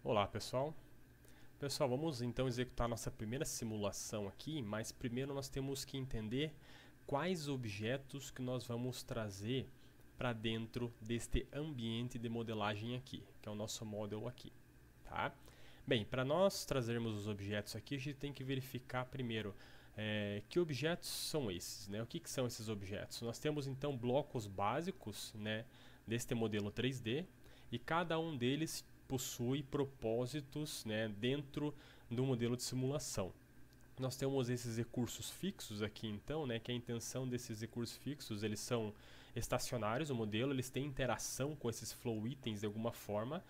Olá pessoal, vamos então executar nossa primeira simulação aqui, mas primeiro nós temos que entender quais objetos que nós vamos trazer para dentro deste ambiente de modelagem aqui, que é o nosso model aqui, tá? Bem, para nós trazermos os objetos aqui, a gente tem que verificar primeiro que objetos são esses, né? O que são esses objetos? Nós temos então blocos básicos, né, deste modelo 3D, e cada um deles possui propósitos, né, dentro do modelo de simulação. Nós temos esses recursos fixos aqui então, né, que a intenção desses recursos fixos, eles são estacionários, o modelo, eles têm interação com esses flow itens de alguma forma,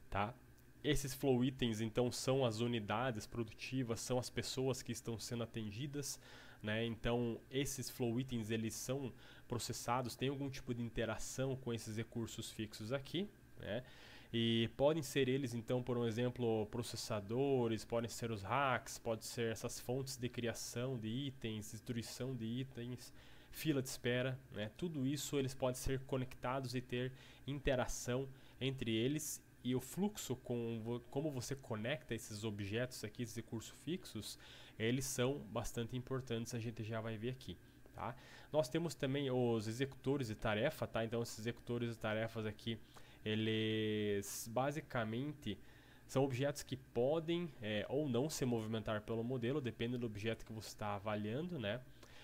tá? Esses flow itens então são as unidades produtivas, são as pessoas que estão sendo atendidas, né? Então esses flow itens eles são processados, tem algum tipo de interação com esses recursos fixos aqui, né? E podem ser eles então, por um exemplo, processadores, podem ser os racks, pode ser essas fontes de criação de itens, destruição de itens, fila de espera, né? Tudo isso eles podem ser conectados e ter interação entre eles, e o fluxo como você conecta esses objetos aqui, esses recursos fixos, eles são bastante importantes, a gente já vai ver aqui. Tá? Nós temos também os executores de tarefa, tá? Então esses executores de tarefas aqui, eles basicamente são objetos que podem ou não se movimentar pelo modelo, depende do objeto que você está avaliando, né?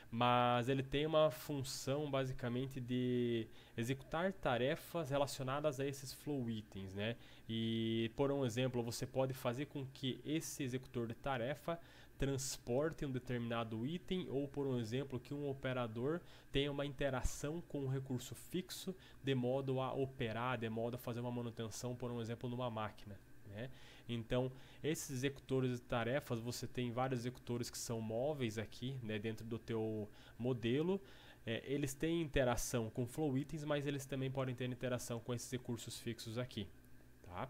Mas ele tem uma função basicamente de executar tarefas relacionadas a esses flow itens, né? E por um exemplo, você pode fazer com que esse executor de tarefa transporte um determinado item, ou por um exemplo, que um operador tenha uma interação com um recurso fixo de modo a operar, de modo a fazer uma manutenção, por um exemplo, numa máquina. Né? Então, esses executores de tarefas, você tem vários executores que são móveis aqui, né, dentro do teu modelo. Eles têm interação com flow itens, mas eles também podem ter interação com esses recursos fixos aqui. Tá?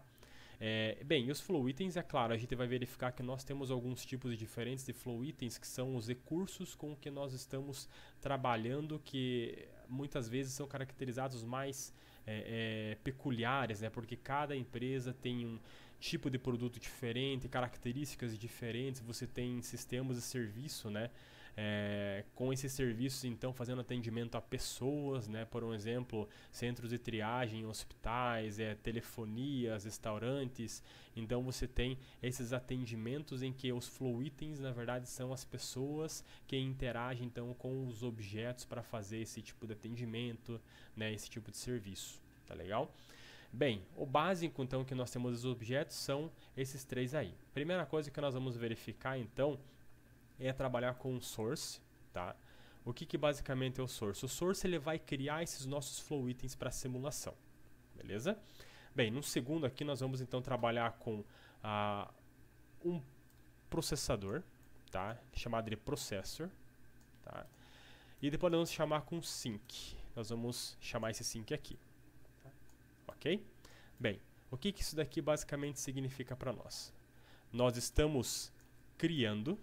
Bem, os flow itens, é claro, a gente vai verificar que nós temos alguns tipos diferentes de flow itens, que são os recursos com que nós estamos trabalhando, que muitas vezes são caracterizados mais peculiares, né? Porque cada empresa tem um tipo de produto diferente, características diferentes, você tem sistemas de serviço, né? Com esses serviços então fazendo atendimento a pessoas, né? Por um exemplo, centros de triagem, hospitais, telefonias, restaurantes. Então você tem esses atendimentos em que os flow itens na verdade são as pessoas que interagem então com os objetos para fazer esse tipo de atendimento, né? Esse tipo de serviço, tá legal? Bem, o básico então que nós temos dos objetos são esses três aí. Primeira coisa que nós vamos verificar então é trabalhar com o source, tá? O que basicamente é o source? O source ele vai criar esses nossos flow itens para simulação, beleza? Bem, no segundo aqui nós vamos então trabalhar com um processador, tá? Chamado de processor, tá? E depois nós vamos chamar com sync. Nós vamos chamar esse sync aqui, tá? Ok? Bem, o que isso daqui basicamente significa para nós? Nós estamos criando.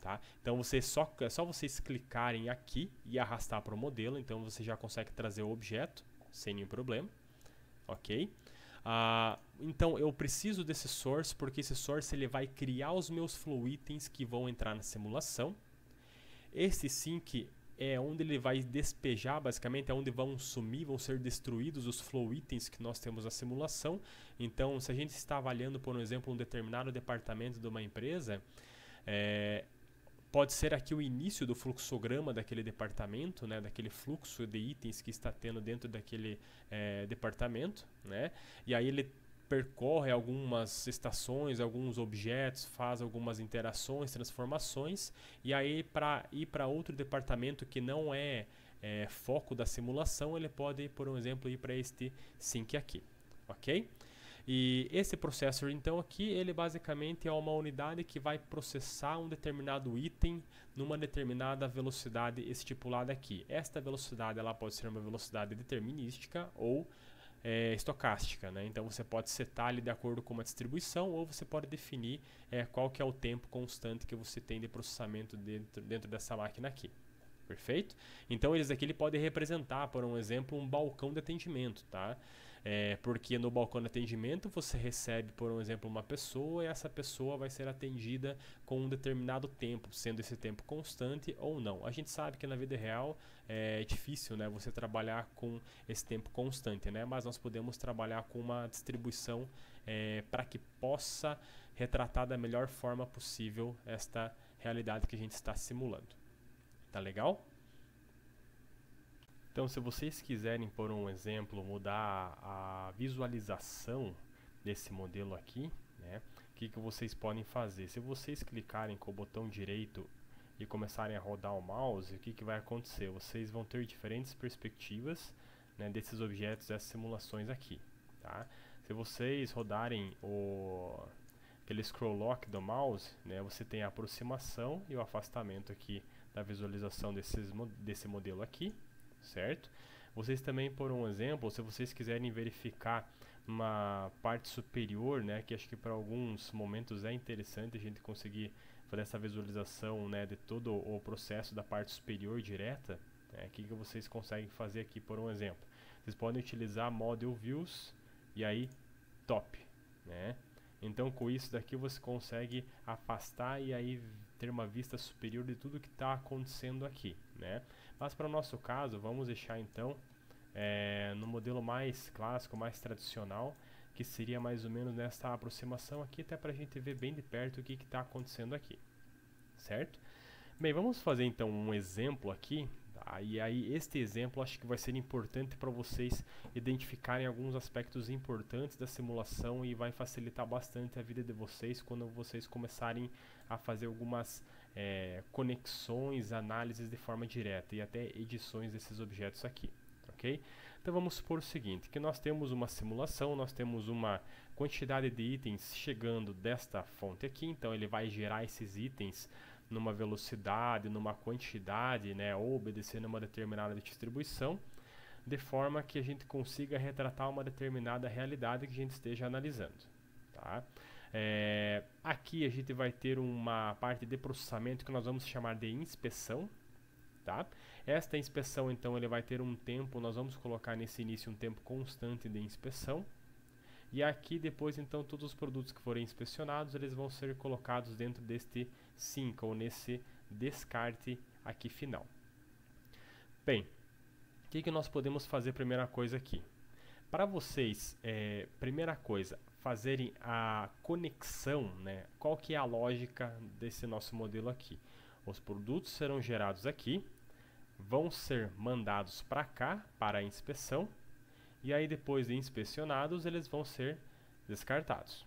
Tá? Então é só vocês clicarem aqui e arrastar para o modelo, então você já consegue trazer o objeto sem nenhum problema, ok? Então eu preciso desse source porque esse source ele vai criar os meus flow itens que vão entrar na simulação. Esse sync é onde ele vai despejar, basicamente é onde vão sumir, vão ser destruídos os flow itens que nós temos na simulação. Então se a gente está avaliando, por exemplo, um determinado departamento de uma empresa, pode ser aqui o início do fluxograma daquele departamento, né, daquele fluxo de itens que está tendo dentro daquele departamento, né, e aí ele percorre algumas estações, alguns objetos, faz algumas interações, transformações, e aí para ir para outro departamento que não é foco da simulação, ele pode, por exemplo, ir para este sync aqui, ok? E esse processor então aqui, ele basicamente é uma unidade que vai processar um determinado item numa determinada velocidade estipulada aqui. Esta velocidade ela pode ser uma velocidade determinística ou estocástica, né? Então você pode setar ali de acordo com uma distribuição, ou você pode definir qual que é o tempo constante que você tem de processamento dentro dessa máquina aqui. Perfeito? Então eles aqui ele pode representar, por um exemplo, um balcão de atendimento, tá? Porque no balcão de atendimento você recebe, por um exemplo, uma pessoa e essa pessoa vai ser atendida com um determinado tempo, sendo esse tempo constante ou não. A gente sabe que na vida real é difícil, né, você trabalhar com esse tempo constante, né, mas nós podemos trabalhar com uma distribuição para que possa retratar da melhor forma possível esta realidade que a gente está simulando. Tá legal? Então, se vocês quiserem, por um exemplo, mudar a visualização desse modelo aqui, né, o que vocês podem fazer? Se vocês clicarem com o botão direito e começarem a rodar o mouse, o que vai acontecer? Vocês vão ter diferentes perspectivas, né, desses objetos, dessas simulações aqui. Tá? Se vocês rodarem aquele scroll lock do mouse, né, você tem a aproximação e o afastamento aqui da visualização desse modelo aqui. Certo? Vocês também, por um exemplo, se vocês quiserem verificar uma parte superior, né, que acho que para alguns momentos é interessante a gente conseguir fazer essa visualização, né, de todo o processo da parte superior direta, né, o que vocês conseguem fazer aqui, por um exemplo? Vocês podem utilizar Model Views e aí Top, né? Então com isso daqui você consegue afastar e aí ter uma vista superior de tudo que está acontecendo aqui, né? Mas para o nosso caso, vamos deixar então no modelo mais clássico, mais tradicional, que seria mais ou menos nessa aproximação aqui, até para a gente ver bem de perto o que está acontecendo aqui, certo? Bem, vamos fazer então um exemplo aqui, tá? E aí este exemplo acho que vai ser importante para vocês identificarem alguns aspectos importantes da simulação e vai facilitar bastante a vida de vocês quando vocês começarem a fazer algumas conexões, análises de forma direta e até edições desses objetos aqui, ok? Então vamos supor o seguinte, que nós temos uma simulação, nós temos uma quantidade de itens chegando desta fonte aqui, então ele vai gerar esses itens numa velocidade, numa quantidade, né, ou obedecendo uma determinada distribuição, de forma que a gente consiga retratar uma determinada realidade que a gente esteja analisando, tá? Aqui a gente vai ter uma parte de processamento que nós vamos chamar de inspeção, tá? Esta inspeção então ele vai ter um tempo, nós vamos colocar nesse início um tempo constante de inspeção, e aqui depois então todos os produtos que forem inspecionados eles vão ser colocados dentro deste sync ou nesse descarte aqui final. Bem, o que nós podemos fazer primeira coisa aqui? Para vocês, primeira coisa, fazerem a conexão, né? Qual que é a lógica desse nosso modelo aqui? Os produtos serão gerados aqui, vão ser mandados para cá, para a inspeção, e aí depois de inspecionados, eles vão ser descartados,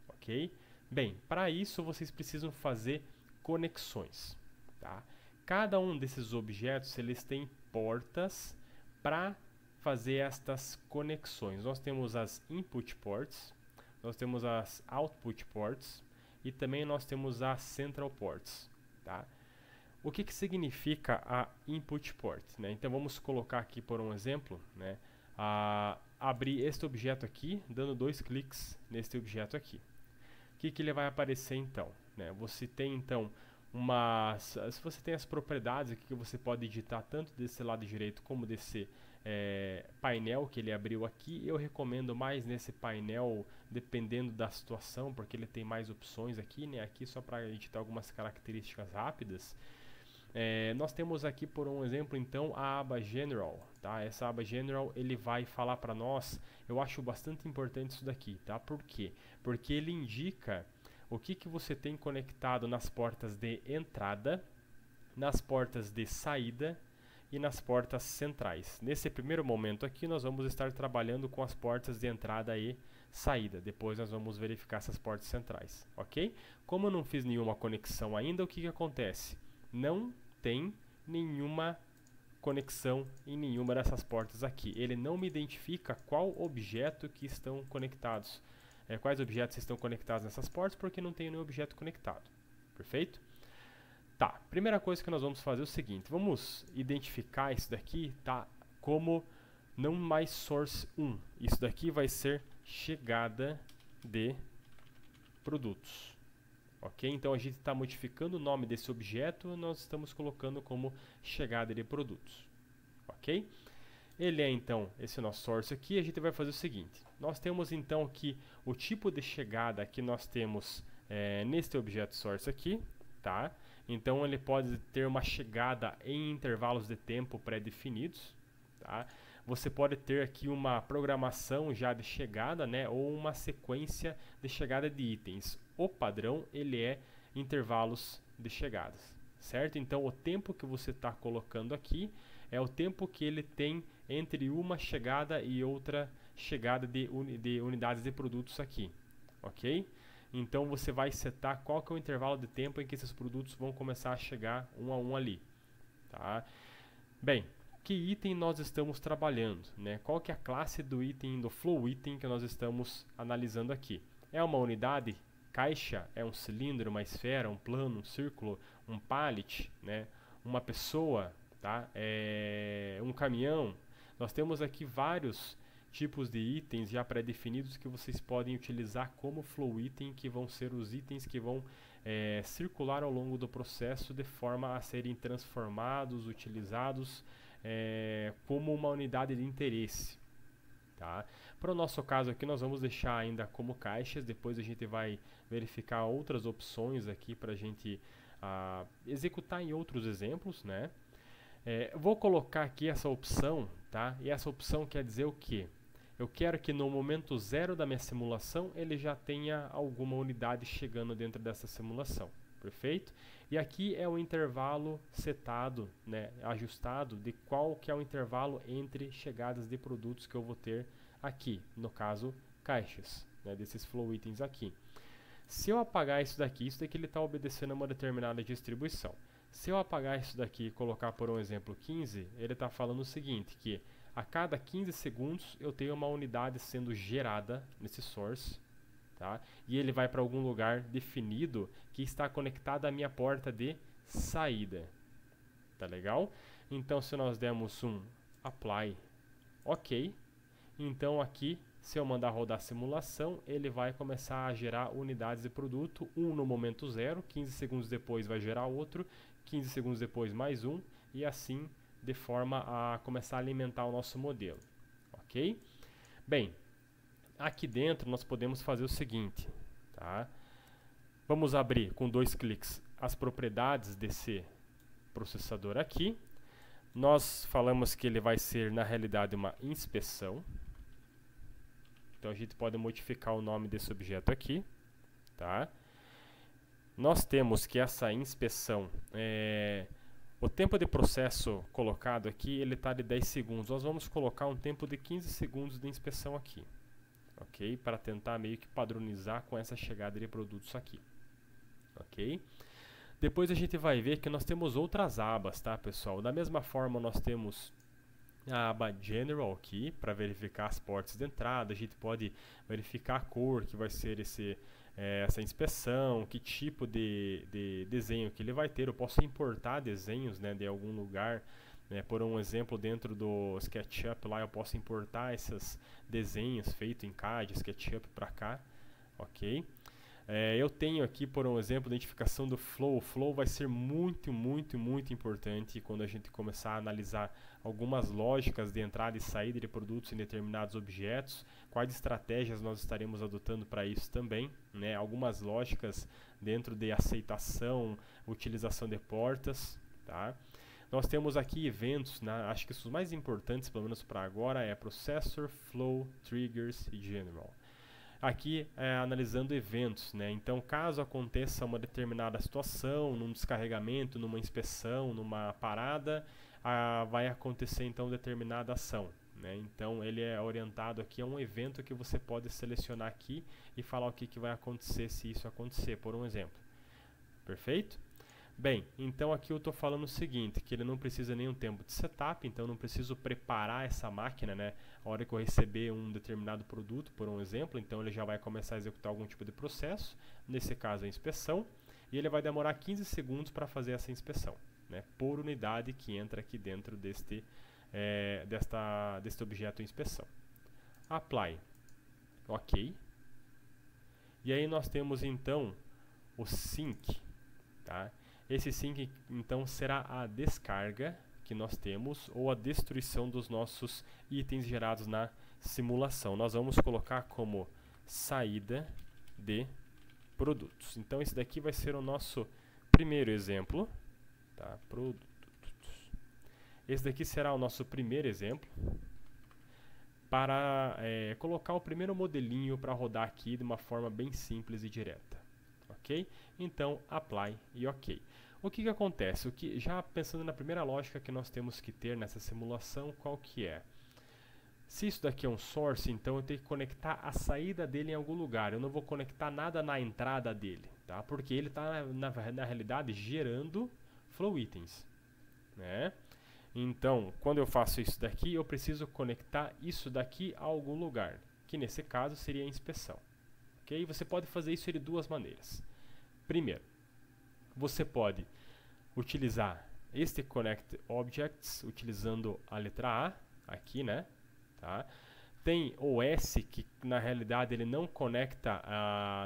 ok? Bem, para isso vocês precisam fazer conexões, tá? Cada um desses objetos, eles têm portas para fazer estas conexões. Nós temos as input ports, nós temos as output ports e também nós temos as central ports, tá? O que significa a input port, né? Então vamos colocar aqui por um exemplo, né, abrir este objeto aqui, dando 2 cliques neste objeto aqui. O que ele vai aparecer então, né? Você tem então se você tem as propriedades aqui que você pode editar tanto desse lado direito como desse painel que ele abriu aqui. Eu recomendo mais nesse painel, dependendo da situação, porque ele tem mais opções aqui, né? Aqui só para editar algumas características rápidas. Nós temos aqui, por um exemplo, então, a aba General, tá? Essa aba General, ele vai falar para nós, eu acho bastante importante isso daqui, tá? Por quê? Porque ele indica o que você tem conectado nas portas de entrada, nas portas de saída e nas portas centrais. Nesse primeiro momento aqui, nós vamos estar trabalhando com as portas de entrada e saída. Depois nós vamos verificar essas portas centrais, ok? Como eu não fiz nenhuma conexão ainda, o que acontece? Não tem nenhuma conexão em nenhuma dessas portas aqui. Ele não me identifica qual objeto que estão conectados. Quais objetos estão conectados nessas portas, porque não tem nenhum objeto conectado. Perfeito? Tá, primeira coisa que nós vamos fazer é o seguinte, vamos identificar isso daqui, tá, como não mais source 1. Isso daqui vai ser chegada de produtos. Ok? Então a gente está modificando o nome desse objeto e nós estamos colocando como chegada de produtos. Ok? ele é então esse nosso source aqui. A gente vai fazer o seguinte: nós temos então aqui o tipo de chegada que nós temos neste objeto source aqui, tá? Então ele pode ter uma chegada em intervalos de tempo pré-definidos, tá? Você pode ter aqui uma programação já de chegada, né, ou uma sequência de chegada de itens. O padrão ele é intervalos de chegadas, certo? Então o tempo que você está colocando aqui é o tempo que ele tem entre uma chegada e outra chegada de unidades de produtos aqui, ok? Então você vai setar qual que é o intervalo de tempo em que esses produtos vão começar a chegar um a um ali, tá? Bem, que item nós estamos trabalhando, né? Qual que é a classe do item, do flow item que nós estamos analisando aqui? É uma unidade? Caixa? É um cilindro, uma esfera, um plano, um círculo, um pallet, né? Uma pessoa, tá? Um caminhão? Nós temos aqui vários tipos de itens já pré-definidos que vocês podem utilizar como flow item, que vão ser os itens que vão circular ao longo do processo de forma a serem transformados, utilizados como uma unidade de interesse, tá? Para o nosso caso aqui nós vamos deixar ainda como caixas, depois a gente vai verificar outras opções aqui para a gente executar em outros exemplos, né? Vou colocar aqui essa opção, tá? E essa opção quer dizer o quê? Eu quero que no momento zero da minha simulação ele já tenha alguma unidade chegando dentro dessa simulação, perfeito? E aqui é o intervalo setado, né, ajustado de qual que é o intervalo entre chegadas de produtos que eu vou ter aqui, no caso caixas, né, desses flow itens aqui. Se eu apagar isso daqui ele está obedecendo a uma determinada distribuição. Se eu apagar isso daqui e colocar por um exemplo 15, ele está falando o seguinte, que a cada 15 segundos eu tenho uma unidade sendo gerada nesse source, tá? E ele vai para algum lugar definido que está conectado à minha porta de saída. Tá legal? Então se nós demos um apply, ok. Então aqui, se eu mandar rodar a simulação, ele vai começar a gerar unidades de produto, um no momento zero, 15 segundos depois vai gerar outro, 15 segundos depois mais um, e assim de forma a começar a alimentar o nosso modelo, ok? Bem, aqui dentro nós podemos fazer o seguinte, tá? Vamos abrir com 2 cliques as propriedades desse processador aqui. Nós falamos que ele vai ser na realidade uma inspeção. Então a gente pode modificar o nome desse objeto aqui, tá? Nós temos que essa inspeção, o tempo de processo colocado aqui, ele está de 10 segundos. Nós vamos colocar um tempo de 15 segundos de inspeção aqui, ok? Para tentar meio que padronizar com essa chegada de produtos aqui, ok? Depois a gente vai ver que nós temos outras abas, tá, pessoal? Da mesma forma nós temos a aba General aqui, para verificar as portas de entrada. A gente pode verificar a cor que vai ser essa inspeção, que tipo de desenho que ele vai ter. Eu posso importar desenhos, né, de algum lugar, né, por um exemplo, dentro do SketchUp lá eu posso importar esses desenhos feitos em CAD, SketchUp para cá, ok? Eu tenho aqui, por um exemplo, a identificação do flow. O flow vai ser muito importante quando a gente começar a analisar algumas lógicas de entrada e saída de produtos em determinados objetos, quais estratégias nós estaremos adotando para isso também, né? Algumas lógicas dentro de aceitação, utilização de portas, tá? Nós temos aqui eventos, né? Acho que os mais importantes, pelo menos para agora, é Processor, Flow, Triggers e General. Aqui analisando eventos, né? Então caso aconteça uma determinada situação, num descarregamento, numa inspeção, numa parada, vai acontecer então determinada ação, né? Então ele é orientado aqui a um evento que você pode selecionar aqui e falar o que vai acontecer se isso acontecer, por um exemplo. Perfeito? Bem, então aqui eu estou falando o seguinte, que ele não precisa nenhum tempo de setup, então eu não preciso preparar essa máquina, né? A hora que eu receber um determinado produto, por um exemplo, então ele já vai começar a executar algum tipo de processo, nesse caso a inspeção, e ele vai demorar 15 segundos para fazer essa inspeção, né? Por unidade que entra aqui dentro deste objeto inspeção. Apply. Ok. E aí nós temos então o sync, tá? Esse sync então será a descarga que nós temos ou a destruição dos nossos itens gerados na simulação. Nós vamos colocar como saída de produtos. Então esse daqui vai ser o nosso primeiro exemplo, tá? Produtos. Esse daqui será o nosso primeiro exemplo para colocar o primeiro modelinho para rodar aqui de uma forma bem simples e direta, ok? Então apply e ok. O que acontece? Já pensando na primeira lógica que nós temos que ter nessa simulação, qual que é? Se isso daqui é um source, então eu tenho que conectar a saída dele em algum lugar. Eu não vou conectar nada na entrada dele, tá? Porque ele está, na realidade, gerando flow itens, né? Então, quando eu faço isso daqui, eu preciso conectar isso daqui a algum lugar, que nesse caso seria a inspeção, ok? Você pode fazer isso de duas maneiras. Primeiro, você pode utilizar este Connect Objects utilizando a letra A aqui, né? Tá? Tem o S que na realidade ele não conecta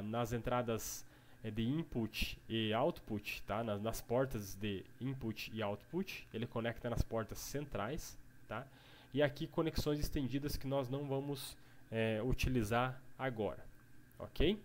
nas entradas de input e output, tá? Nas portas de input e output, ele conecta nas portas centrais, tá? E aqui conexões estendidas que nós não vamos utilizar agora, ok?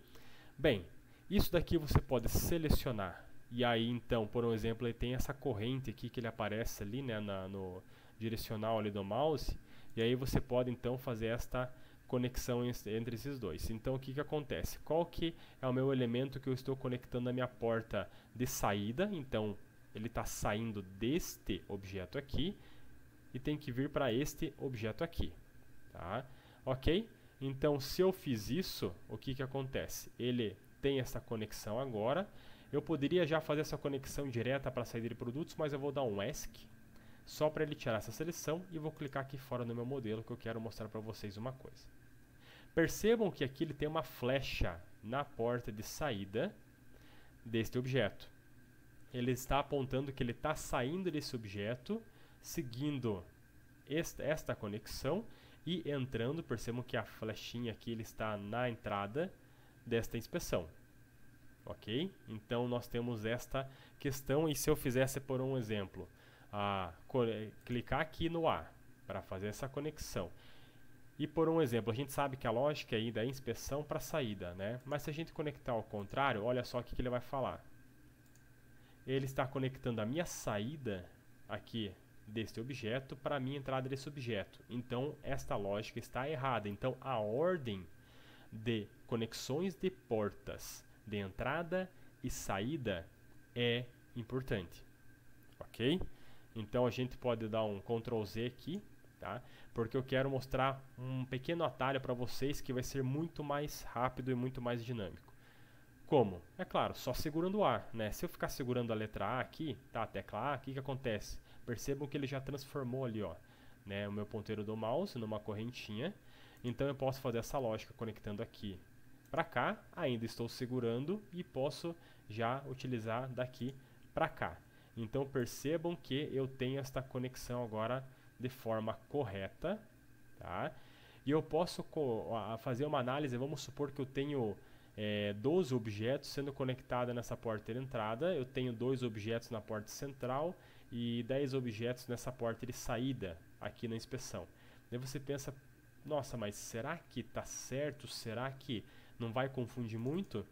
Bem, isso daqui você pode selecionar. E aí, então, por um exemplo, ele tem essa corrente aqui que ele aparece ali, né, no direcional ali do mouse. E aí você pode, então, fazer esta conexão entre esses dois. Então, o que acontece? Qual que é o meu elemento que eu estou conectando na minha porta de saída? Então, ele está saindo deste objeto aqui e tem que vir para este objeto aqui. Tá? Ok? Então, se eu fiz isso, o que acontece? Ele tem essa conexão agora. Eu poderia já fazer essa conexão direta para a saída de produtos, mas eu vou dar um ESC só para ele tirar essa seleção e vou clicar aqui fora no meu modelo que eu quero mostrar para vocês uma coisa. Percebam que aqui ele tem uma flecha na porta de saída deste objeto. Ele está apontando que ele está saindo desse objeto, seguindo esta conexão e entrando. Percebam que a flechinha aqui ele está na entrada desta inspeção. Ok? Então nós temos esta questão, e se eu fizesse por um exemplo, clicar aqui no A para fazer essa conexão, e por um exemplo, a gente sabe que a lógica aí da inspeção para saída, né? Mas se a gente conectar ao contrário, olha só o que ele vai falar. Ele está conectando a minha saída aqui deste objeto para a minha entrada desse objeto. Então esta lógica está errada. Então a ordem de conexões de portas de entrada e saída é importante, ok? Então a gente pode dar um Ctrl Z aqui, tá? Porque eu quero mostrar um pequeno atalho para vocês que vai ser muito mais rápido e muito mais dinâmico. Como? É claro, só segurando o A, né? Se eu ficar segurando a letra A aqui, tá? A tecla A, o que acontece? Percebam que ele já transformou ali, ó, né, o meu ponteiro do mouse numa correntinha. Então eu posso fazer essa lógica conectando aqui para cá, ainda estou segurando e posso já utilizar daqui para cá. Então percebam que eu tenho esta conexão agora de forma correta, tá? E eu posso fazer uma análise. Vamos supor que eu tenho 12 objetos sendo conectados nessa porta de entrada, eu tenho 2 objetos na porta central e 10 objetos nessa porta de saída aqui na inspeção. Daí você pensa, nossa, mas será que está certo? Será que não vai confundir muito?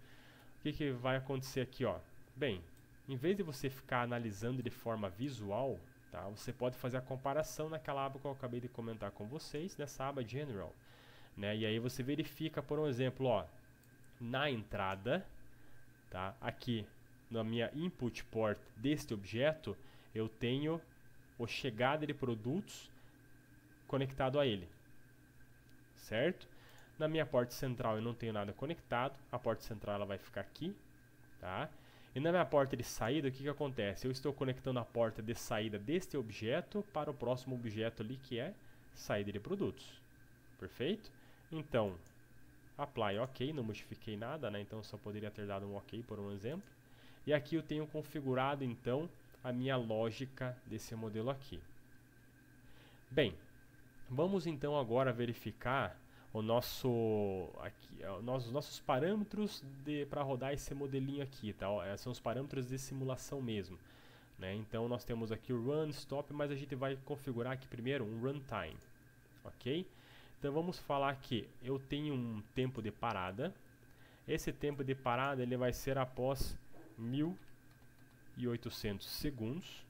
O que vai acontecer aqui, ó? Bem, em vez de você ficar analisando de forma visual, tá, você pode fazer a comparação naquela aba que eu acabei de comentar com vocês, nessa aba General, né? E aí você verifica, por um exemplo, ó, na entrada, tá, aqui na minha input port deste objeto, eu tenho o chegada de produtos conectado a ele, certo? Na minha porta central eu não tenho nada conectado, a porta central ela vai ficar aqui, tá? E na minha porta de saída, o que acontece? Eu estou conectando a porta de saída deste objeto para o próximo objeto ali, que é saída de produtos. Perfeito? Então, apply OK, não modifiquei nada, né? Então só poderia ter dado um OK, por um exemplo. E aqui eu tenho configurado, então, a minha lógica desse modelo aqui. Bem, vamos então agora verificar os nossos parâmetros para rodar esse modelinho aqui, tá? São os parâmetros de simulação mesmo. né? Então nós temos aqui o run, stop, mas a gente vai configurar aqui primeiro um runtime, ok? Então vamos falar que eu tenho um tempo de parada. Esse tempo de parada ele vai ser após 1800 segundos,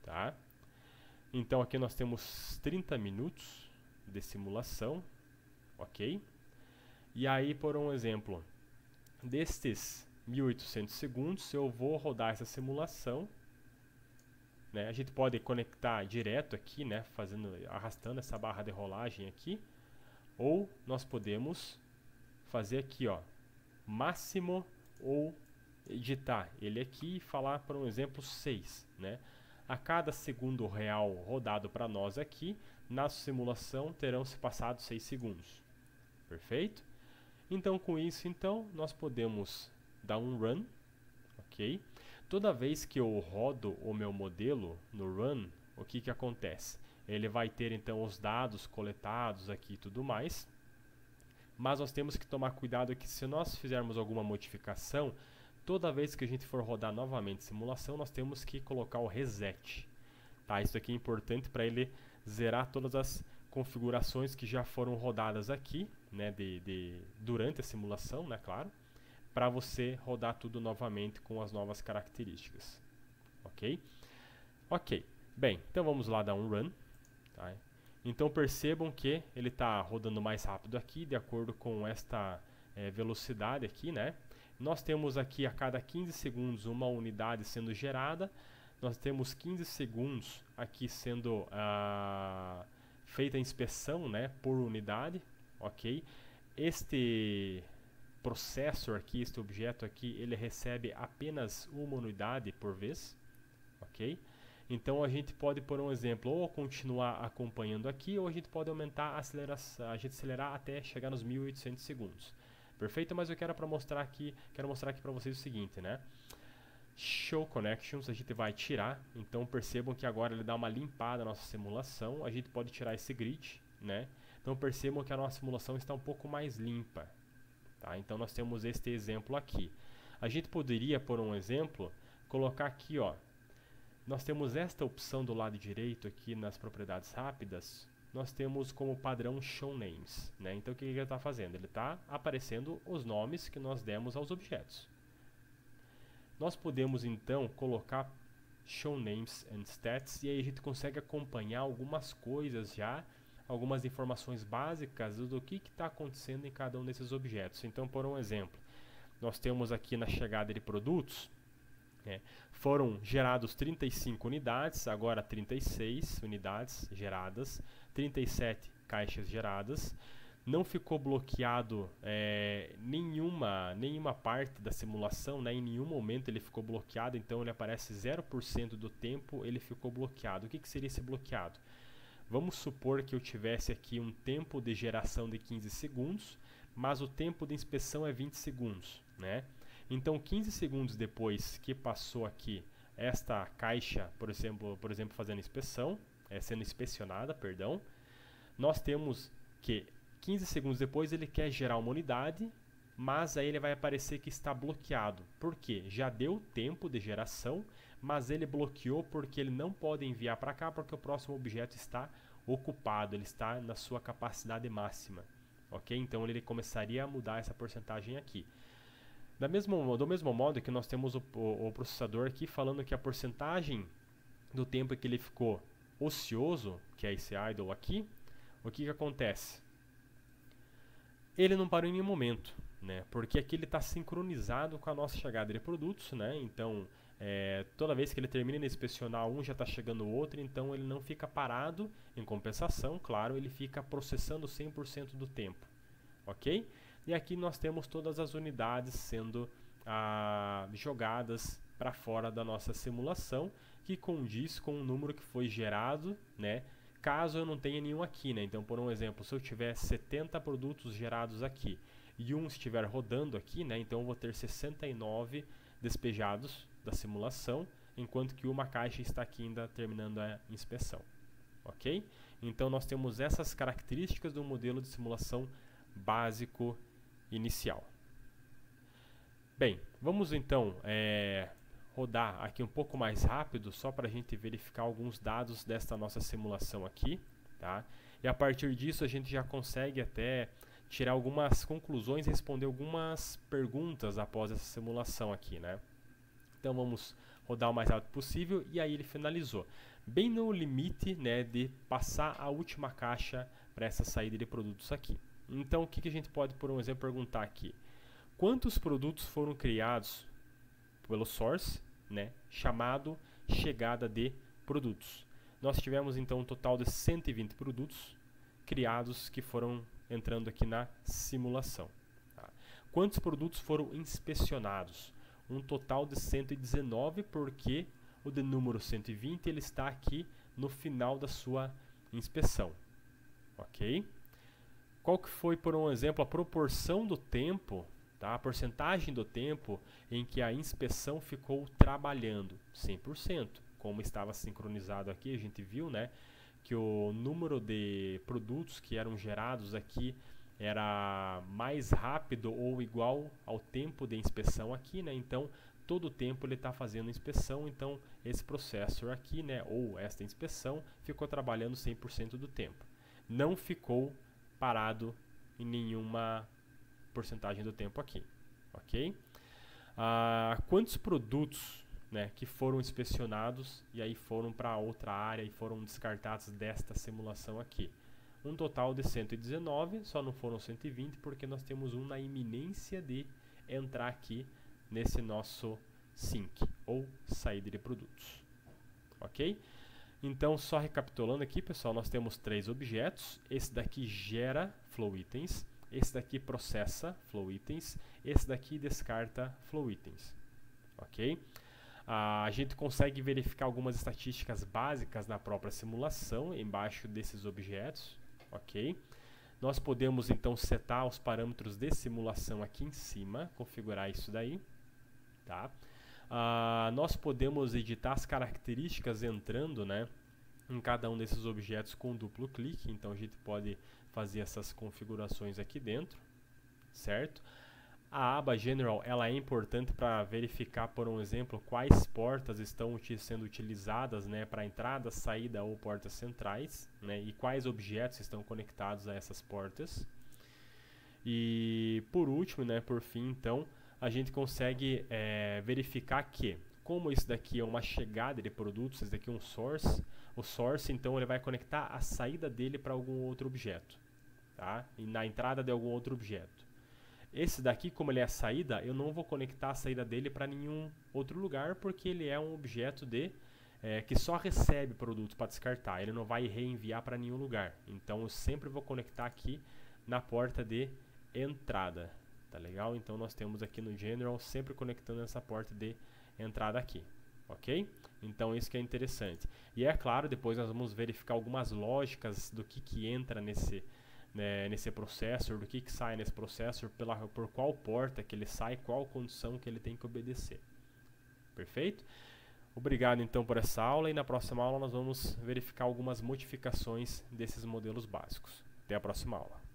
tá? Então aqui nós temos 30 minutos de simulação, ok? E aí, por um exemplo, destes 1800 segundos, eu vou rodar essa simulação, né? A gente pode conectar direto aqui, né? Arrastando essa barra de rolagem aqui, ou nós podemos fazer aqui, ó, máximo, ou editar ele aqui e falar, por um exemplo, 6, né? A cada segundo real rodado para nós aqui, na simulação terão se passado 6 segundos. Perfeito? Então, com isso, então, nós podemos dar um run, ok? Toda vez que eu rodo o meu modelo no run, o que que acontece? Ele vai ter, então, os dados coletados aqui e tudo mais, mas nós temos que tomar cuidado que se nós fizermos alguma modificação, toda vez que a gente for rodar novamente simulação, nós temos que colocar o reset, tá? Isso aqui é importante para ele zerar todas as configurações que já foram rodadas aqui, né, durante a simulação, né, claro, para você rodar tudo novamente com as novas características, ok? Ok, bem, então vamos lá dar um run, tá? Então percebam que ele está rodando mais rápido aqui, de acordo com esta velocidade aqui, né? Nós temos aqui a cada 15 segundos uma unidade sendo gerada, nós temos 15 segundos aqui sendo feita a inspeção, né, por unidade, ok? Este processor aqui, este objeto aqui, ele recebe apenas uma unidade por vez, ok? Então a gente pode, por um exemplo, ou continuar acompanhando aqui, ou a gente pode aumentar a aceleração, a gente acelerar até chegar nos 1800 segundos. Perfeito? Mas eu quero mostrar aqui para vocês o seguinte, né? Show Connections, a gente vai tirar, então percebam que agora ele dá uma limpada na nossa simulação, a gente pode tirar esse grid, né? Então percebam que a nossa simulação está um pouco mais limpa, tá? Então nós temos este exemplo aqui. A gente poderia, por um exemplo, colocar aqui, ó, nós temos esta opção do lado direito aqui nas propriedades rápidas, nós temos como padrão Show Names, né? Então o que ele está fazendo? Ele está aparecendo os nomes que nós demos aos objetos. Nós podemos então colocar Show Names and Stats e aí a gente consegue acompanhar algumas coisas já, algumas informações básicas do que está acontecendo em cada um desses objetos. Então, por um exemplo, nós temos aqui na chegada de produtos, foram gerados 35 unidades, agora 36 unidades geradas, 37 caixas geradas. Não ficou bloqueado nenhuma parte da simulação, né? Em nenhum momento ele ficou bloqueado, então ele aparece 0% do tempo ele ficou bloqueado. O que seria esse bloqueado? Vamos supor que eu tivesse aqui um tempo de geração de 15 segundos, mas o tempo de inspeção é 20 segundos, né? Então 15 segundos depois que passou aqui esta caixa, por exemplo fazendo inspeção, sendo inspecionada, perdão, nós temos que 15 segundos depois ele quer gerar uma unidade, mas aí ele vai aparecer que está bloqueado. Por quê? Já deu tempo de geração, mas ele bloqueou porque ele não pode enviar para cá porque o próximo objeto está ocupado, ele está na sua capacidade máxima. Ok? Então ele começaria a mudar essa porcentagem aqui. Do mesmo modo que nós temos o processador aqui falando que a porcentagem do tempo que ele ficou ocioso, que é esse idle aqui, o que acontece? Ele não parou em nenhum momento, né? Porque aqui ele está sincronizado com a nossa chegada de produtos, né? Então, toda vez que ele termina de inspecionar um, já está chegando o outro, então ele não fica parado. Em compensação, claro, ele fica processando 100% do tempo, ok? E aqui nós temos todas as unidades sendo jogadas para fora da nossa simulação, que condiz com o número que foi gerado, né? Caso eu não tenha nenhum aqui, né? Então, por um exemplo, se eu tiver 70 produtos gerados aqui e um estiver rodando aqui, né? Então eu vou ter 69 despejados da simulação, enquanto que uma caixa está aqui ainda terminando a inspeção, ok? Então nós temos essas características do modelo de simulação básico inicial. Bem, vamos então rodar aqui um pouco mais rápido, só para a gente verificar alguns dados desta nossa simulação aqui, tá? E a partir disso a gente já consegue até tirar algumas conclusões e responder algumas perguntas após essa simulação aqui, né? Então vamos rodar o mais rápido possível e aí ele finalizou. Bem no limite, né, de passar a última caixa para essa saída de produtos aqui. Então o que a gente pode, por um exemplo, perguntar aqui? Quantos produtos foram criados pelo source, né, chamado chegada de produtos? Nós tivemos então um total de 120 produtos criados que foram entrando aqui na simulação. Tá? Quantos produtos foram inspecionados? Um total de 119, porque o de número 120 ele está aqui no final da sua inspeção. Ok? Qual que foi, por um exemplo, a proporção do tempo, tá? A porcentagem do tempo em que a inspeção ficou trabalhando? 100%. Como estava sincronizado aqui, a gente viu, né, que o número de produtos que eram gerados aqui era mais rápido ou igual ao tempo de inspeção aqui, né? Então, todo o tempo ele está fazendo inspeção, então esse processor aqui, né, ou esta inspeção, ficou trabalhando 100% do tempo. Não ficou parado em nenhuma porcentagem do tempo aqui, ok? Quantos produtos, né, que foram inspecionados e aí foram para outra área e foram descartados desta simulação aqui? Um total de 119, só não foram 120 porque nós temos um na iminência de entrar aqui nesse nosso sync, ou saída de produtos. Ok? Então, só recapitulando aqui, pessoal, nós temos 3 objetos. Esse daqui gera flow itens, esse daqui processa flow itens, esse daqui descarta flow itens. Ok? A gente consegue verificar algumas estatísticas básicas na própria simulação, embaixo desses objetos. Ok? Nós podemos então setar os parâmetros de simulação aqui em cima, configurar isso daí. Tá? Nós podemos editar as características entrando, né, em cada um desses objetos com duplo clique, então a gente pode fazer essas configurações aqui dentro, certo? A aba General ela é importante para verificar, por um exemplo, quais portas estão sendo utilizadas, né, para entrada, saída ou portas centrais, né, e quais objetos estão conectados a essas portas. E por último, né, por fim, então, a gente consegue verificar que, como isso daqui é uma chegada de produtos, esse daqui é um source, o source então ele vai conectar a saída dele para algum outro objeto, tá? E na entrada de algum outro objeto. Esse daqui, como ele é a saída, eu não vou conectar a saída dele para nenhum outro lugar, porque ele é um objeto que só recebe produtos para descartar, ele não vai reenviar para nenhum lugar. Então eu sempre vou conectar aqui na porta de entrada. Tá legal? Então nós temos aqui no General sempre conectando essa porta de entrada aqui, ok? Então isso que é interessante. E é claro, depois nós vamos verificar algumas lógicas do que entra nesse processor, do que sai nesse processor, por qual porta que ele sai, qual condição que ele tem que obedecer. Perfeito? Obrigado então por essa aula e na próxima aula nós vamos verificar algumas modificações desses modelos básicos. Até a próxima aula.